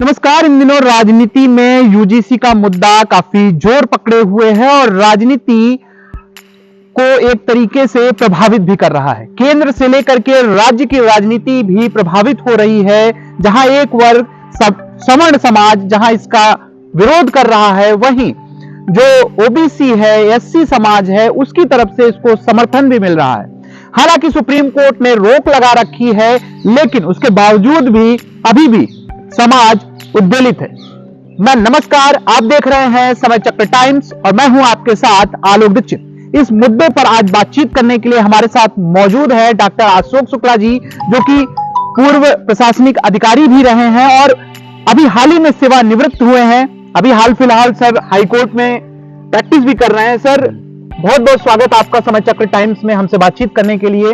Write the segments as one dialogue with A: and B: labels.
A: नमस्कार। इन दिनों राजनीति में यूजीसी का मुद्दा काफी जोर पकड़े हुए है और राजनीति को एक तरीके से प्रभावित भी कर रहा है। केंद्र से लेकर के राज्य की राजनीति भी प्रभावित हो रही है, जहां एक वर्ग सवर्ण समाज जहां इसका विरोध कर रहा है, वहीं जो ओबीसी है, एससी समाज है, उसकी तरफ से इसको समर्थन भी मिल रहा है। हालांकि सुप्रीम कोर्ट ने रोक लगा रखी है, लेकिन उसके बावजूद भी अभी भी समाज उद्वेलित है। नमस्कार, आप देख रहे हैं समय चक्र टाइम्स और मैं हूं आपके साथ आलोक दीक्षित। इस मुद्दे पर आज बातचीत करने के लिए हमारे साथ मौजूद है डॉक्टर अशोक शुक्ला जी, जो कि पूर्व प्रशासनिक अधिकारी भी रहे हैं और अभी हाल ही में सेवानिवृत्त हुए हैं। अभी हाल फिलहाल सर हाईकोर्ट में प्रैक्टिस भी कर रहे हैं। सर, बहुत बहुत स्वागत आपका समय चक्र टाइम्स में हमसे बातचीत करने के लिए।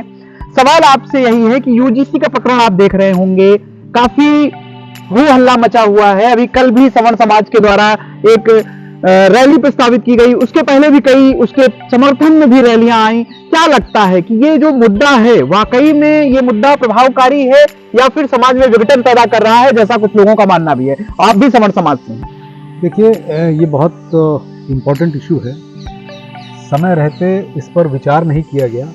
A: सवाल आपसे यही है कि यूजीसी का प्रकरण आप देख रहे होंगे, काफी हो हल्ला मचा हुआ है। अभी कल भी सवर्ण समाज के द्वारा एक रैली प्रस्तावित की गई, उसके पहले भी कई उसके समर्थन में भी रैलियां आई। क्या लगता है कि ये जो मुद्दा है, वाकई में ये मुद्दा प्रभावकारी है या फिर समाज में विघटन पैदा कर रहा है, जैसा कुछ लोगों का मानना भी है? आप भी सवर्ण समाज से हैं।
B: देखिए, ये बहुत इम्पोर्टेंट इशू है। समय रहते इस पर विचार नहीं किया गया।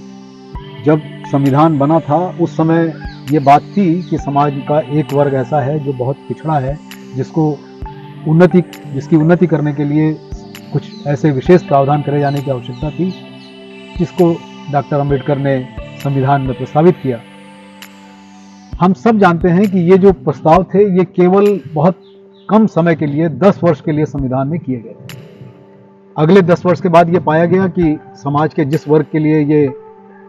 B: जब संविधान बना था उस समय ये बात थी कि समाज का एक वर्ग ऐसा है जो बहुत पिछड़ा है, जिसकी उन्नति करने के लिए कुछ ऐसे विशेष प्रावधान करे जाने की आवश्यकता थी, जिसको डॉक्टर अंबेडकर ने संविधान में प्रस्तावित किया। हम सब जानते हैं कि ये जो प्रस्ताव थे ये केवल बहुत कम समय के लिए 10 वर्ष के लिए संविधान में किए गए। अगले 10 वर्ष के बाद ये पाया गया कि समाज के जिस वर्ग के लिए ये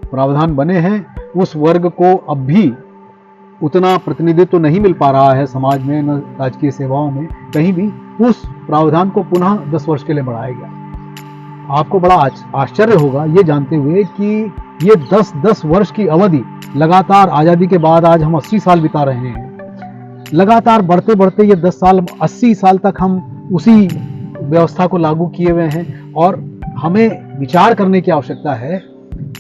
B: प्रावधान बने हैं उस वर्ग को अब भी उतना प्रतिनिधित्व तो नहीं मिल पा रहा है समाज में, न राजकीय सेवाओं में, कहीं भी। उस प्रावधान को पुनः 10 वर्ष के लिए बढ़ाया गया। आपको बड़ा आश्चर्य होगा ये जानते हुए कि ये 10 वर्ष की अवधि लगातार, आज़ादी के बाद आज हम 80 साल बिता रहे हैं, लगातार बढ़ते बढ़ते ये 10 साल 80 साल तक हम उसी व्यवस्था को लागू किए हुए हैं। और हमें विचार करने की आवश्यकता है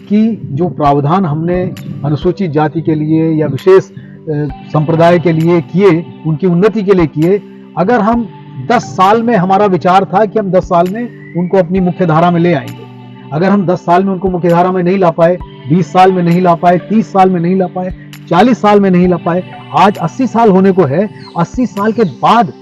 B: कि जो प्रावधान हमने अनुसूचित जाति के लिए या विशेष संप्रदाय के लिए किए, उनकी उन्नति के लिए किए, अगर हम 10 साल में, हमारा विचार था कि हम 10 साल में उनको अपनी मुख्य धारा में ले आएंगे, अगर हम 10 साल में उनको मुख्य धारा में नहीं ला पाए, 20 साल में नहीं ला पाए, 30 साल में नहीं ला पाए, 40 साल में नहीं ला पाए, आज 80 साल होने को है, 80 साल के बाद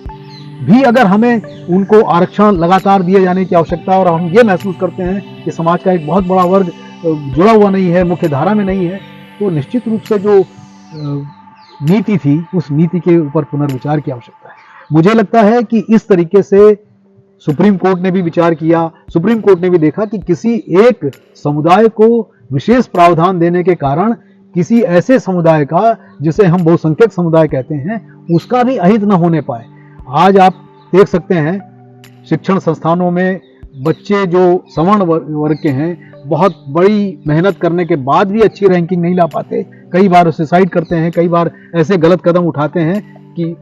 B: भी अगर हमें उनको आरक्षण लगातार दिए जाने की आवश्यकता है और हम ये महसूस करते हैं कि समाज का एक बहुत बड़ा वर्ग जुड़ा हुआ नहीं है, मुख्य धारा में नहीं है, तो निश्चित रूप से जो नीति थी उस नीति के ऊपर पुनर्विचार की आवश्यकता है। मुझे लगता है कि इस तरीके से सुप्रीम कोर्ट ने भी विचार किया। सुप्रीम कोर्ट ने भी देखा कि किसी एक समुदाय को विशेष प्रावधान देने के कारण किसी ऐसे समुदाय का, जिसे हम बहुसंख्यक समुदाय कहते हैं, उसका भी अहित न होने पाए। आज आप देख सकते हैं शिक्षण संस्थानों में बच्चे जो सवर्ण वर्ग के हैं, बहुत बड़ी मेहनत करने के बाद भी अच्छी रैंकिंग नहीं ला पाते, कई बार सुसाइड करते हैं, कई बार ऐसे गलत कदम उठाते हैं कि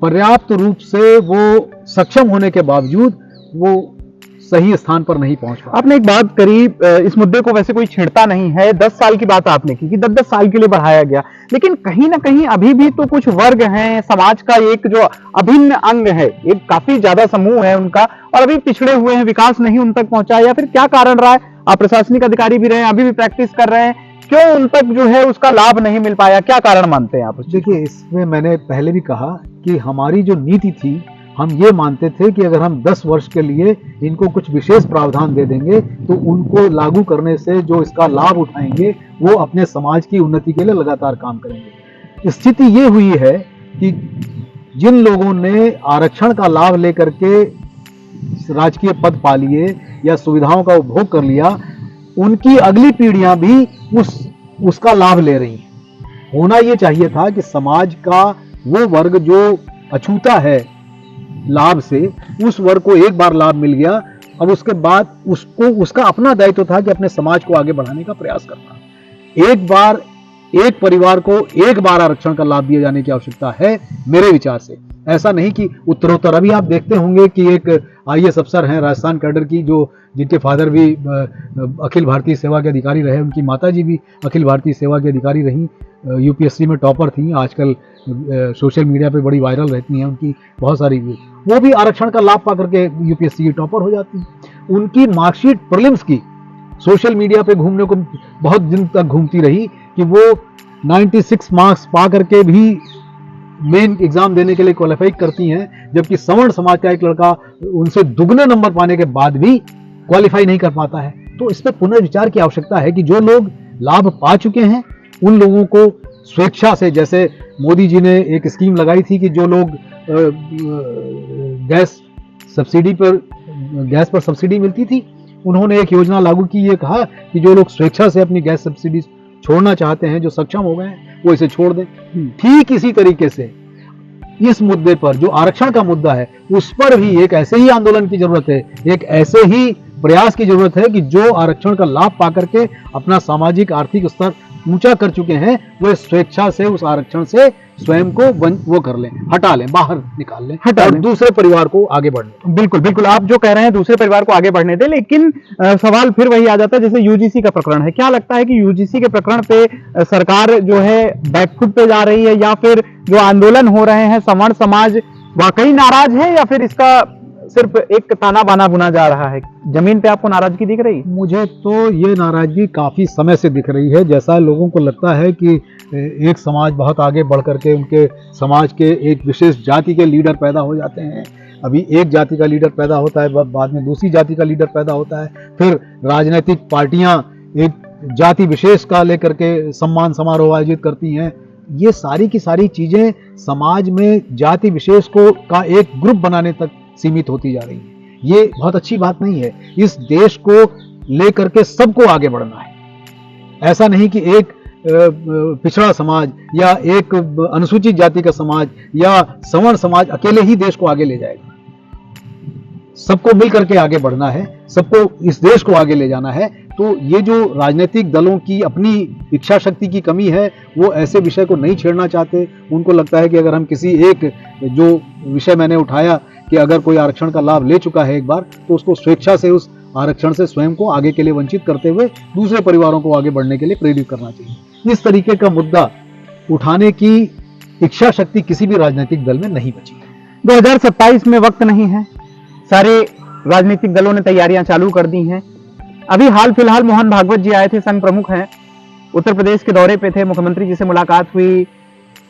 B: पर्याप्त रूप से वो सक्षम होने के बावजूद वो सही स्थान पर नहीं पहुंच पाते।
A: आपने एक बात करी, इस मुद्दे को वैसे कोई छेड़ता नहीं है। 10 साल की बात आपने की कि 10-10 साल के लिए बढ़ाया गया, लेकिन कहीं ना कहीं अभी भी तो कुछ वर्ग हैं, समाज का एक जो अभिन्न अंग है, एक काफी ज्यादा समूह है उनका, और अभी पिछड़े हुए हैं, विकास नहीं उन तक पहुंचा, या फिर क्या कारण रहा है? आप प्रशासनिक अधिकारी भी रहे हैं, अभी भी प्रैक्टिस कर रहे हैं, क्यों उन तक जो है उसका लाभ नहीं मिल पाया? क्या कारण मानते हैं आप?
B: देखिए, इसमें मैंने पहले भी कहा कि हमारी जो नीति थी, हम ये मानते थे कि अगर हम 10 वर्ष के लिए इनको कुछ विशेष प्रावधान दे देंगे तो उनको लागू करने से जो इसका लाभ उठाएंगे वो अपने समाज की उन्नति के लिए लगातार काम करेंगे। स्थिति ये हुई है कि जिन लोगों ने आरक्षण का लाभ लेकर के राजकीय पद पा लिए या सुविधाओं का उपभोग कर लिया, उनकी अगली पीढ़ियां भी उसका लाभ ले रही हैं। होना ये चाहिए था कि समाज का वो वर्ग जो अछूता है लाभ से, उस वर्ग को एक बार लाभ मिल गया, अब उसके बाद उसका अपना दायित्व था कि अपने समाज को आगे बढ़ाने का प्रयास करना। एक परिवार को एक बार आरक्षण का लाभ दिए जाने की आवश्यकता है मेरे विचार से। ऐसा नहीं कि उत्तरोत्तर, अभी आप देखते होंगे कि एक IAS अफसर हैं राजस्थान कैडर की, जिनके फादर भी अखिल भारतीय सेवा के अधिकारी रहे, उनकी माताजी भी अखिल भारतीय सेवा की अधिकारी रहीं, UPSC में टॉपर थी, आजकल सोशल मीडिया पे बड़ी वायरल रहती हैं, उनकी बहुत सारी वो भी आरक्षण का लाभ पा करके यूपीएससी की टॉपर हो जाती हैं। उनकी मार्कशीट प्रीलिम्स की सोशल मीडिया पे घूमने को बहुत दिन तक घूमती रही कि वो 96 मार्क्स पा करके भी मेन एग्जाम देने के लिए क्वालिफाई करती हैं, जबकि सवर्ण समाज का एक लड़का उनसे दुगने नंबर पाने के बाद भी क्वालिफाई नहीं कर पाता है। तो इस पर पुनर्विचार की आवश्यकता है कि जो लोग लाभ पा चुके हैं उन लोगों को स्वेच्छा से, जैसे मोदी जी ने एक स्कीम लगाई थी कि जो लोग गैस पर सब्सिडी मिलती थी, उन्होंने एक योजना लागू की, ये कहा कि जो लोग स्वेच्छा से अपनी गैस सब्सिडी छोड़ना चाहते हैं, जो सक्षम हो गए हैं, वो इसे छोड़ दें। ठीक इसी तरीके से इस मुद्दे पर जो आरक्षण का मुद्दा है, उस पर भी एक ऐसे ही आंदोलन की जरूरत है, एक ऐसे ही प्रयास की जरूरत है कि जो आरक्षण का लाभ पा करके अपना सामाजिक आर्थिक स्तर ऊंचा कर चुके हैं, वो स्वेच्छा से उस आरक्षण से स्वयं को वो कर लें, हटा लें, बाहर निकाल लें, और दूसरे परिवार को आगे बढ़ने दें।
A: बिल्कुल बिल्कुल, आप जो कह रहे हैं दूसरे परिवार को आगे बढ़ने दें, लेकिन सवाल फिर वही आ जाता है जैसे यूजीसी का प्रकरण है। क्या लगता है कि यूजीसी के प्रकरण पे सरकार जो है बैकफुट पे जा रही है, या फिर जो आंदोलन हो रहे हैं सवर्ण समाज वाकई नाराज है, या फिर इसका सिर्फ एक ताना बाना बुना जा रहा है? जमीन पे आपको नाराजगी दिख रही?
B: मुझे तो ये नाराजगी काफी समय से दिख रही है। जैसा लोगों को लगता है कि एक समाज बहुत आगे बढ़ करके उनके समाज के एक विशेष जाति के लीडर पैदा हो जाते हैं, अभी एक जाति का लीडर पैदा होता है, बाद में दूसरी जाति का लीडर पैदा होता है, फिर राजनीतिक पार्टियां एक जाति विशेष का लेकर के सम्मान समारोह आयोजित करती हैं। ये सारी की सारी चीजें समाज में जाति विशेष को का एक ग्रुप बनाने तक सीमित होती जा रही है। ये बहुत अच्छी बात नहीं है। इस देश को लेकर के सबको आगे बढ़ना है। ऐसा नहीं कि एक पिछड़ा समाज या एक अनुसूचित जाति का समाज या सवर्ण समाज अकेले ही देश को आगे ले जाएगा। सबको मिल करके आगे बढ़ना है, सबको इस देश को आगे ले जाना है। तो ये जो राजनीतिक दलों की अपनी इच्छा शक्ति की कमी है, वो ऐसे विषय को नहीं छेड़ना चाहते। उनको लगता है कि अगर हम किसी एक, जो विषय मैंने उठाया कि अगर कोई आरक्षण का लाभ ले चुका है एक बार, तो उसको स्वेच्छा से उस आरक्षण से स्वयं को आगे के लिए वंचित करते हुए दूसरे परिवारों को आगे बढ़ने के लिए प्रेरित करना चाहिए। इस तरीके का मुद्दा उठाने की इच्छा शक्ति किसी भी राजनीतिक दल में नहीं बची है।
A: 2027 में वक्त नहीं है, सारे राजनीतिक दलों ने तैयारियां चालू कर दी हैं। अभी हाल फिलहाल मोहन भागवत जी आए थे, संघ प्रमुख हैं, उत्तर प्रदेश के दौरे पे थे, मुख्यमंत्री जी से मुलाकात हुई,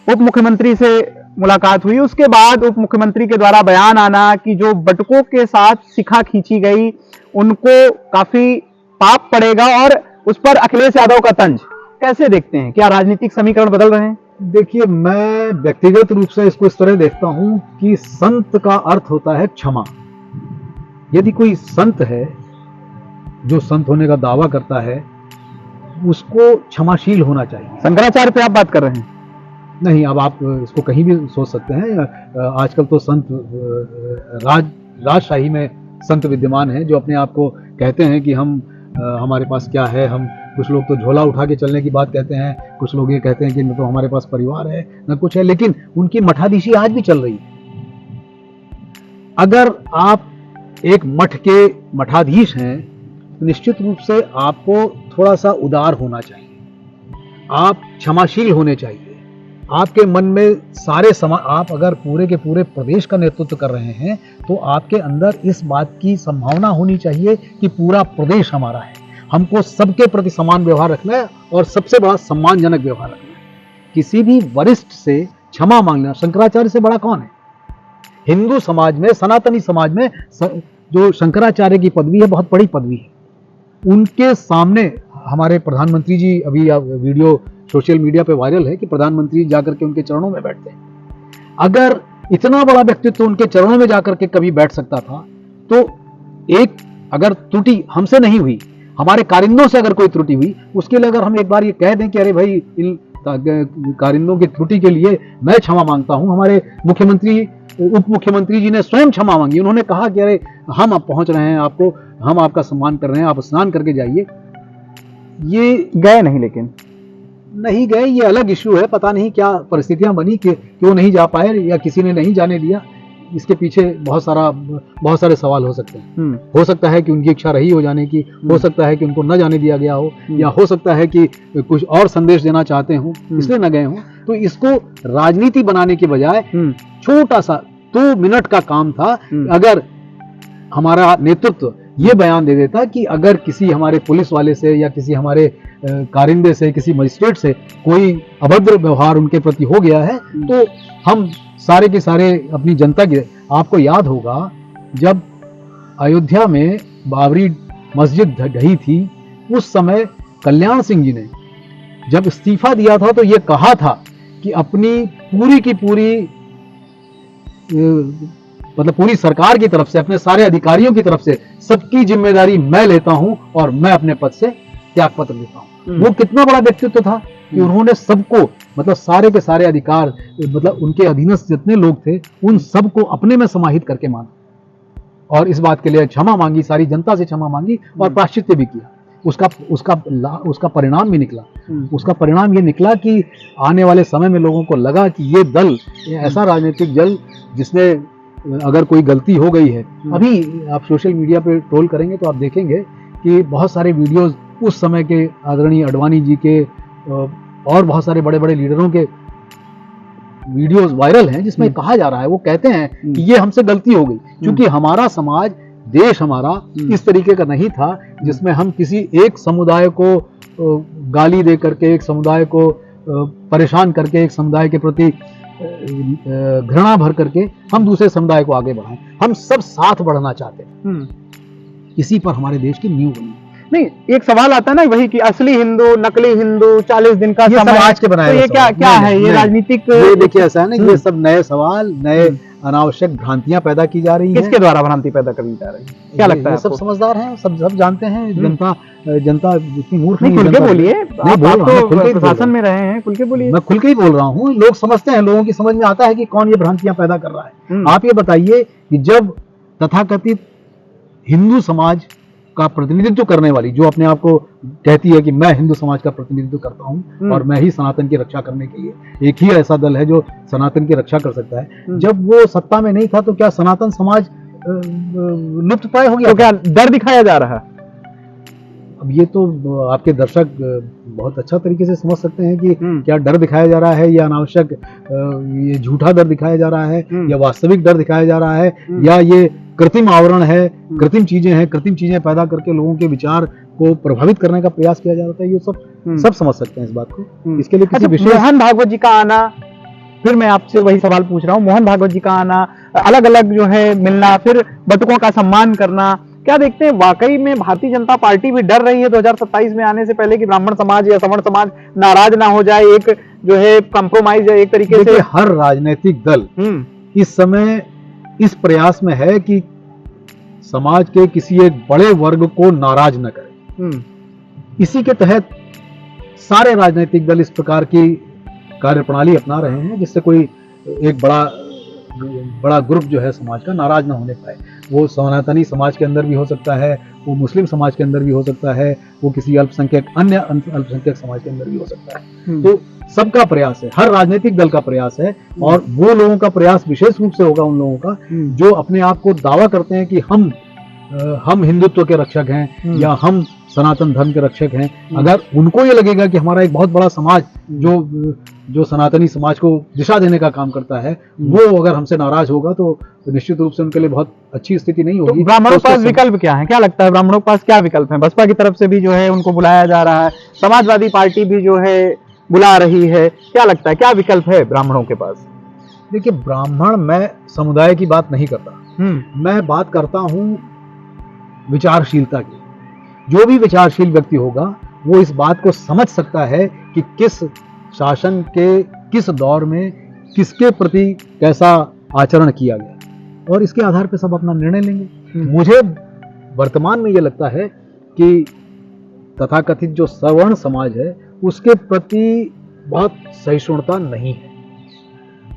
A: उप मुख्यमंत्री से मुलाकात हुई। उसके बाद उप मुख्यमंत्री के द्वारा बयान आना कि जो बटुकों के साथ शिखा खींची गई उनको काफी पाप पड़ेगा, और उस पर अखिलेश यादव का तंज। कैसे देखते हैं, क्या राजनीतिक समीकरण बदल रहे हैं?
B: देखिए, मैं व्यक्तिगत रूप से इसको इस तरह देखता हूं कि संत का अर्थ होता है क्षमा। यदि कोई संत है, जो संत होने का दावा करता है, उसको क्षमाशील होना चाहिए।
A: शंकराचार्य पे आप बात कर रहे हैं?
B: नहीं, अब आप इसको कहीं भी सोच सकते हैं। आजकल तो संत राजशाही में संत विद्यमान हैं, जो अपने आप को कहते हैं कि हम हमारे पास क्या है। हम कुछ लोग तो झोला उठा के चलने की बात कहते हैं, कुछ लोग ये कहते हैं कि न तो हमारे पास परिवार है न कुछ है, लेकिन उनकी मठाधीशी आज भी चल रही है। अगर आप एक मठ के मठाधीश हैं, तो निश्चित रूप से आपको थोड़ा सा उदार होना चाहिए, आप क्षमाशील होने चाहिए। आपके मन में सारे आप अगर पूरे के पूरे प्रदेश का नेतृत्व कर रहे हैं, तो आपके अंदर इस बात की संभावना होनी चाहिए कि पूरा प्रदेश हमारा है, हमको सबके प्रति समान व्यवहार रखना है और सबसे बड़ा सम्मानजनक व्यवहार रखना है। किसी भी वरिष्ठ से क्षमा मांगना, शंकराचार्य से बड़ा कौन है? हिंदू समाज में, सनातनी समाज में जो शंकराचार्य की पदवी है, बहुत बड़ी पदवी है। उनके सामने हमारे प्रधानमंत्री जी, अभी वीडियो सोशल मीडिया पे वायरल है कि प्रधानमंत्री जाकर के उनके चरणों में बैठते हैं। अगर इतना बड़ा व्यक्तित्व उनके चरणों में जाकर के कभी बैठ सकता था, तो एक अगर त्रुटि हमसे नहीं हुई, हमारे कारिंदों से अगर कोई त्रुटि हुई, उसके लिए अगर हम एक बार ये कह दें कि अरे भाई, इन कारिंदों की त्रुटि के लिए मैं क्षमा मांगता हूं। हमारे मुख्यमंत्री, उप मुख्यमंत्री जी ने स्वयं क्षमा मांगी। उन्होंने कहा कि अरे हम अब पहुंच रहे हैं, आपको हम आपका सम्मान कर रहे हैं, आप स्नान करके जाइए। ये
A: गए नहीं, लेकिन
B: नहीं गए, ये अलग इश्यू है। पता नहीं क्या परिस्थितियां बनी कि क्यों नहीं जा पाए, या किसी ने नहीं जाने दिया। इसके पीछे बहुत सारे सवाल हो सकते हैं। हो सकता है कि उनकी इच्छा रही हो जाने की, हो सकता है कि उनको न जाने दिया गया हो, या हो सकता है कि कुछ और संदेश देना चाहते हो इसलिए न गए हो। तो इसको राजनीति बनाने के बजाय छोटा सा 2 मिनट का काम था। अगर हमारा नेतृत्व ये बयान दे देता कि अगर किसी हमारे पुलिस वाले से या किसी हमारे कारिंदे से, किसी मजिस्ट्रेट से कोई अभद्र व्यवहार उनके प्रति हो गया है, तो हम सारे के सारे अपनी जनता के, आपको याद होगा जब अयोध्या में बाबरी मस्जिद ढही थी, उस समय कल्याण सिंह जी ने जब इस्तीफा दिया था तो ये कहा था कि अपनी पूरी की पूरी मतलब पूरी सरकार की तरफ से, अपने सारे अधिकारियों की तरफ से सबकी जिम्मेदारी मैं लेता हूं और मैं अपने पद से त्यागपत्र देता हूं। वो कितना बड़ा व्यक्तित्व था कि उन्होंने सबको, मतलब सारे के सारे अधिकार, मतलब उनके अधीनस्थ जितने लोग थे उन सबको अपने में समाहित करके माना और इस बात के लिए क्षमा मांगी, सारी जनता से क्षमा मांगी और प्रायश्चित भी किया। उसका परिणाम भी निकला। उसका परिणाम ये निकला कि आने वाले समय में लोगों को लगा कि ये दल, ऐसा राजनीतिक दल जिसने अगर कोई गलती हो गई है, अभी आप सोशल मीडिया पे ट्रोल करेंगे तो आप देखेंगे कि बहुत सारे वीडियोस उस समय के आदरणीय अडवाणी जी के और बहुत सारे बड़े बड़े लीडरों के वीडियोस वायरल हैं जिसमें कहा जा रहा है, वो कहते हैं कि ये हमसे गलती हो गई, क्योंकि हमारा समाज, देश हमारा इस तरीके का नहीं था जिसमें हम किसी एक समुदाय को गाली दे करके, एक समुदाय को परेशान करके, एक समुदाय के प्रति घृणा भर करके हम दूसरे समुदाय को आगे बढ़ाएं। हम सब साथ बढ़ना चाहते हैं। इसी पर हमारे देश की नींव बनी।
A: नहीं, एक सवाल आता है ना वही कि असली हिंदू, नकली हिंदू, 40 दिन का समय
B: आज के बनाए,
A: तो ये क्या है, ये राजनीतिक,
B: ये देखिए ऐसा है ना, ये सब नए सवाल, नए अनावश्यक भ्रांतियां पैदा की जा रही है।
A: किसके द्वारा भ्रांति पैदा करी जा रही है, क्या लगता है?
B: सब समझदार हैं, सब जानते हैं। जनता इतनी मूर्ख नहीं।
A: खुल के बोलिए, आप तो प्रशासन में रहे हैं, खुल के बोलिए।
B: मैं खुल के ही बोल रहा हूँ। लोग समझते हैं, लोगों की समझ में आता है कि कौन ये भ्रांतियां पैदा कर रहा है। आप ये बताइए कि जब तथाकथित हिंदू समाज का प्रतिनिधित्व करने वाली, जो अपने आप को कहती है कि मैं हिंदू समाज का प्रतिनिधित्व करता हूं और मैं ही सनातन की रक्षा करने के लिए, एक ही ऐसा दल है जो सनातन की रक्षा कर सकता है, जब वो सत्ता में नहीं था तो क्या सनातन समाज लुप्त प्राय हो गया?
A: तो क्या डर दिखाया जा रहा है?
B: अब ये तो आपके दर्शक बहुत अच्छा तरीके से समझ सकते हैं कि क्या डर दिखाया जा रहा है, या अनावश्यक ये झूठा डर दिखाया जा रहा है, या वास्तविक डर दिखाया जा रहा है, या ये कृत्रिम आवरण है, कृत्रिम चीजें हैं, कृत्रिम चीजें पैदा करके लोगों के विचार को प्रभावित करने का प्रयास किया जा रहा है। ये सब समझ सकते हैं इस बात को। इसके लिए किसी विशेष
A: मोहन भागवत जी का आना, फिर मैं आपसे वही सवाल पूछ रहा हूँ, मोहन भागवत जी का आना, अलग अलग जो है मिलना, फिर बटुकों का सम्मान करना, क्या देखते हैं वाकई में भारतीय जनता पार्टी भी डर रही है 2027 में आने से पहले कि ब्राह्मण समाज या सवर्ण समाज नाराज ना हो जाए, एक जो है कंप्रोमाइज है एक तरीके से?
B: हर राजनीतिक दल इस समय इस प्रयास में है कि समाज के किसी एक बड़े वर्ग को नाराज न करे। इसी के तहत सारे राजनीतिक दल इस प्रकार की कार्यप्रणाली अपना रहे हैं जिससे कोई एक बड़ा ग्रुप जो है समाज का नाराज ना होने पाए। वो सनातनी समाज के अंदर भी हो सकता है, वो मुस्लिम समाज के अंदर भी हो सकता है, वो किसी अन्य अल्पसंख्यक समाज के अंदर भी हो सकता है। तो सबका प्रयास है, हर राजनीतिक दल का प्रयास है, और वो लोगों का प्रयास विशेष रूप से होगा उन लोगों का जो अपने आप को दावा करते हैं कि हम हिंदुत्व के रक्षक हैं या हम सनातन धर्म के रक्षक हैं। अगर उनको ये लगेगा कि हमारा एक बहुत बड़ा समाज जो सनातनी समाज को दिशा देने का काम करता है, वो अगर हमसे नाराज होगा तो निश्चित रूप से उनके लिए बहुत अच्छी स्थिति नहीं होगी।
A: तो ब्राह्मणों के पास विकल्प क्या है, क्या लगता है ब्राह्मणों के पास क्या विकल्प है? बसपा की तरफ से भी जो है उनको बुलाया जा रहा है, समाजवादी पार्टी भी जो है बुला रही है, क्या लगता है क्या विकल्प है ब्राह्मणों के पास?
B: देखिए, ब्राह्मण, मैं समुदाय की बात नहीं करता, मैं बात करता हूं विचारशीलता की। जो भी विचारशील व्यक्ति होगा वो इस बात को समझ सकता है कि किस शासन के किस दौर में किसके प्रति कैसा आचरण किया गया, और इसके आधार पर सब अपना निर्णय लेंगे। मुझे वर्तमान में ये लगता है कि तथाकथित जो सवर्ण समाज है उसके प्रति बहुत सहिष्णुता नहीं है।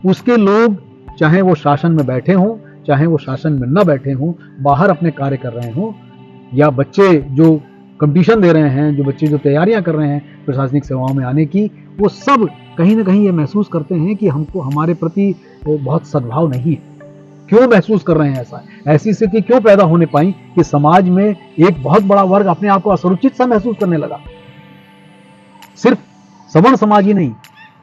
B: उसके लोग, चाहे वो शासन में बैठे हों, चाहे वो शासन में न बैठे हों, बाहर अपने कार्य कर रहे हों, या बच्चे जो कंपटीशन दे रहे हैं, जो बच्चे जो तैयारियां कर रहे हैं प्रशासनिक सेवाओं में आने की, वो सब कहीं ना कहीं ये महसूस करते हैं कि हमको हमारे प्रति बहुत सद्भाव नहीं है। क्यों महसूस कर रहे हैं ऐसा? ऐसी स्थिति क्यों पैदा होने पाई कि समाज में एक बहुत बड़ा वर्ग अपने आप को असुरक्षित सा महसूस करने लगा? सिर्फ सवर्ण समाज ही नहीं,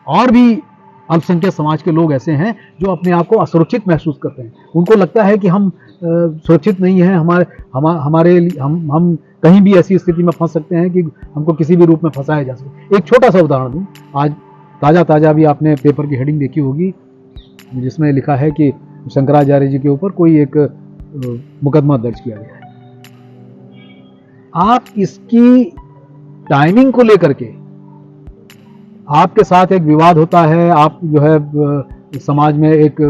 B: और भी अल्पसंख्यक समाज के लोग ऐसे हैं जो अपने आप को असुरक्षित महसूस करते हैं। उनको लगता है कि हम सुरक्षित नहीं हैं, हम कहीं भी ऐसी स्थिति में फंस सकते हैं कि हमको किसी भी रूप में फंसाया जा सके। एक छोटा सा उदाहरण दूं, आज ताज़ा भी आपने पेपर की हेडिंग देखी होगी जिसमें लिखा है कि शंकराचार्य जी के ऊपर कोई एक मुकदमा दर्ज किया गया है। आप इसकी टाइमिंग को लेकर के आपके साथ एक विवाद होता है, आप जो है समाज में एक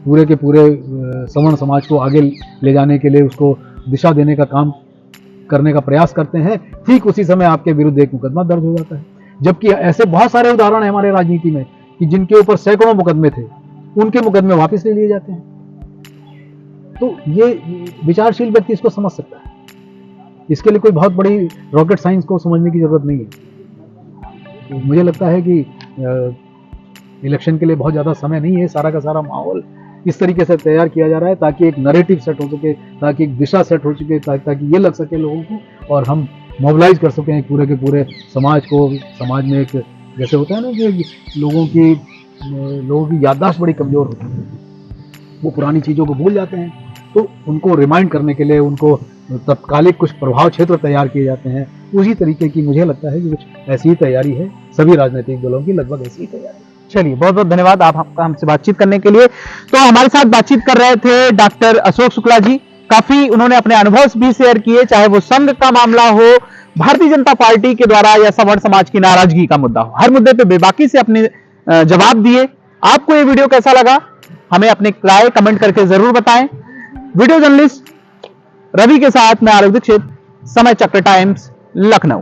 B: पूरे के पूरे सवर्ण समाज को आगे ले जाने के लिए उसको दिशा देने का काम करने का प्रयास करते हैं, ठीक उसी समय आपके विरुद्ध एक मुकदमा दर्ज हो जाता है। जबकि ऐसे बहुत सारे उदाहरण हैं हमारे राजनीति में कि जिनके ऊपर सैकड़ों मुकदमे थे, उनके मुकदमे वापस ले लिए जाते हैं। तो ये विचारशील व्यक्ति इसको समझ सकता है, इसके लिए कोई बहुत बड़ी रॉकेट साइंस को समझने की जरूरत नहीं है। तो मुझे लगता है कि इलेक्शन के लिए बहुत ज़्यादा समय नहीं है, सारा का सारा माहौल इस तरीके से तैयार किया जा रहा है ताकि एक नैरेटिव सेट हो सके, ताकि एक दिशा सेट हो सके, ताकि ये लग सके लोगों को और हम मोबिलाइज कर सकें पूरे के पूरे समाज को। समाज में एक जैसे होता है ना कि लोगों की याददाश्त बड़ी कमज़ोर होती है, वो पुरानी चीज़ों को भूल जाते हैं, तो उनको रिमाइंड करने के लिए उनको तत्कालिक कुछ प्रभाव क्षेत्र तैयार किए जाते हैं। उसी तरीके की मुझे लगता है कि कुछ ऐसी ही तैयारी है, सभी राजनीतिक दलों की लगभग ऐसी ही तैयारी है।
A: चलिए, बहुत बहुत धन्यवाद आपका हमसे बातचीत करने के लिए। तो हमारे साथ बातचीत कर रहे थे डॉक्टर अशोक शुक्ला जी। काफी उन्होंने अपने अनुभव भी शेयर किए, चाहे वो संघ का मामला हो, भारतीय जनता पार्टी के द्वारा या सवर्ण समाज की नाराजगी का मुद्दा हो, हर मुद्दे पे बेबाकी से अपने जवाब दिए। आपको ये वीडियो कैसा लगा, हमें अपने राय कमेंट करके जरूर बताएं। वीडियो जर्नलिस्ट रवि के साथ मैं आलोक दीक्षित, समय चक्र टाइम्स, लखनऊ।